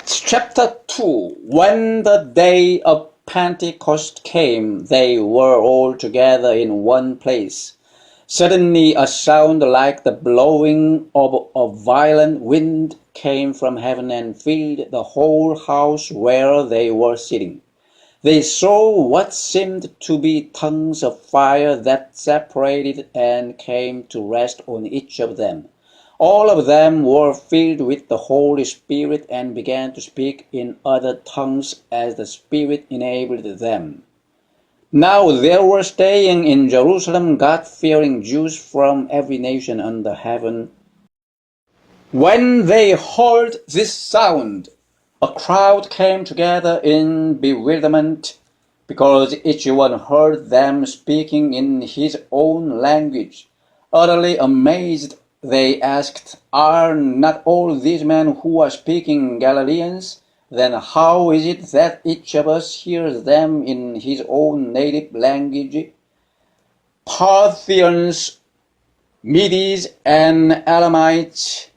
Acts chapter 2. When the day of Pentecost came, they were all together in one place. Suddenly a sound like the blowing of a violent wind came from heaven and filled the whole house where they were sitting. They saw what seemed to be tongues of fire that separated and came to rest on each of them. All of them were filled with the Holy Spirit and began to speak in other tongues as the Spirit enabled them. Now there were staying in Jerusalem God-fearing Jews from every nation under heaven. When they heard this sound, a crowd came together in bewilderment, because each one heard them speaking in his own language. Utterly amazed, they asked, "Are not all these men who are speaking Galileans? Then how is it that each of us hears them in his own native language?" Parthians, Medes, and Elamites,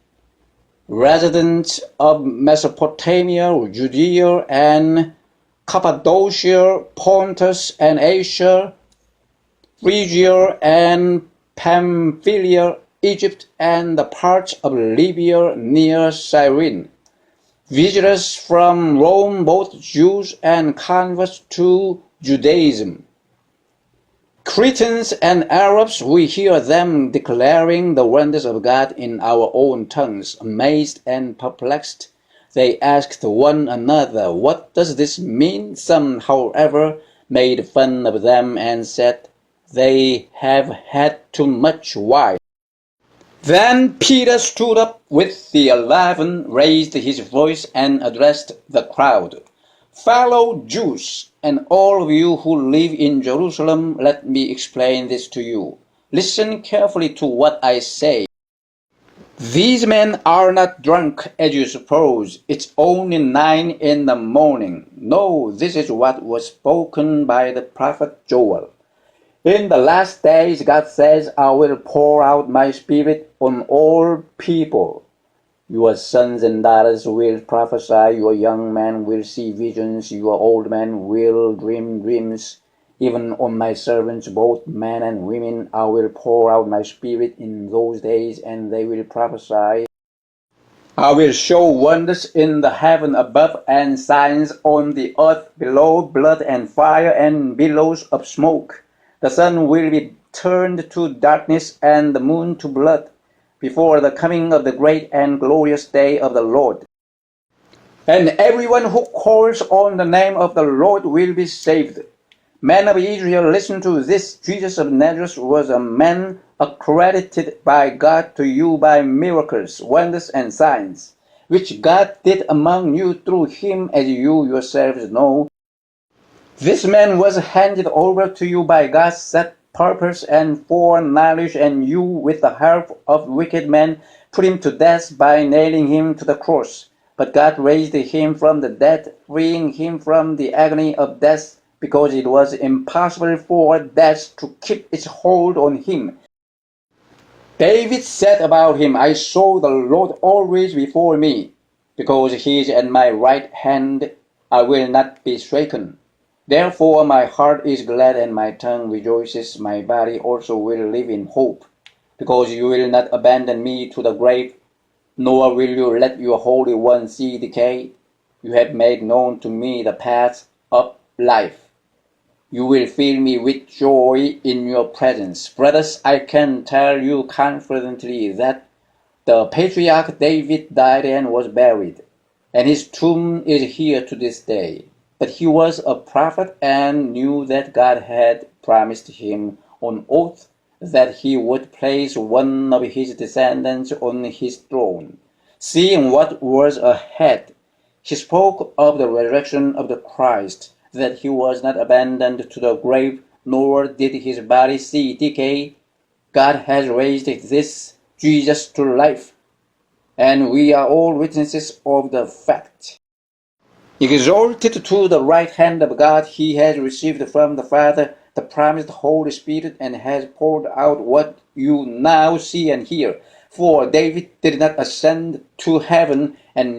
residents of Mesopotamia, Judea, and Cappadocia, Pontus and Asia, Phrygia and Pamphylia, Egypt, and the parts of Libya near Cyrene. Visitors from Rome, both Jews and converts to Judaism. Cretans and Arabs, we hear them declaring the wonders of God in our own tongues. Amazed and perplexed, they asked one another, "What does this mean?" Some, however, made fun of them and said, "They have had too much wine." Then Peter stood up with the 11, raised his voice, and addressed the crowd. "Fellow Jews, and all of you who live in Jerusalem, let me explain this to you. Listen carefully to what I say. These men are not drunk, as you suppose. It's only 9 in the morning. No, this is what was spoken by the prophet Joel. In the last days, God says, I will pour out my spirit on all people. Your sons and daughters will prophesy, your young men will see visions, your old men will dream dreams. Even on my servants, both men and women, I will pour out my spirit in those days, and they will prophesy. I will show wonders in the heaven above and signs on the earth below, blood and fire and billows of smoke. The sun will be turned to darkness and the moon to blood before the coming of the great and glorious day of the Lord. And everyone who calls on the name of the Lord will be saved. Men of Israel, listen to this. Jesus of Nazareth was a man accredited by God to you by miracles, wonders, and signs, which God did among you through him, as you yourselves know. This man was handed over to you by God's set purpose and foreknowledge, and you, with the help of wicked men, put him to death by nailing him to the cross. But God raised him from the dead, freeing him from the agony of death, because it was impossible for death to keep its hold on him. David said about him, I saw the Lord always before me. Because he is at my right hand, I will not be shaken. Therefore my heart is glad and my tongue rejoices. My body also will live in hope. Because you will not abandon me to the grave, nor will you let your Holy One see decay. You have made known to me the path of life. You will fill me with joy in your presence. Brothers, I can tell you confidently that the patriarch David died and was buried, and his tomb is here to this day. But he was a prophet and knew that God had promised him on oath that he would place one of his descendants on his throne. Seeing what was ahead, he spoke of the resurrection of the Christ, that he was not abandoned to the grave, nor did his body see decay. God has raised this Jesus to life, and we are all witnesses of the fact. Exalted to the right hand of God, he has received from the Father the promised Holy Spirit and has poured out what you now see and hear. For David did not ascend to heaven, and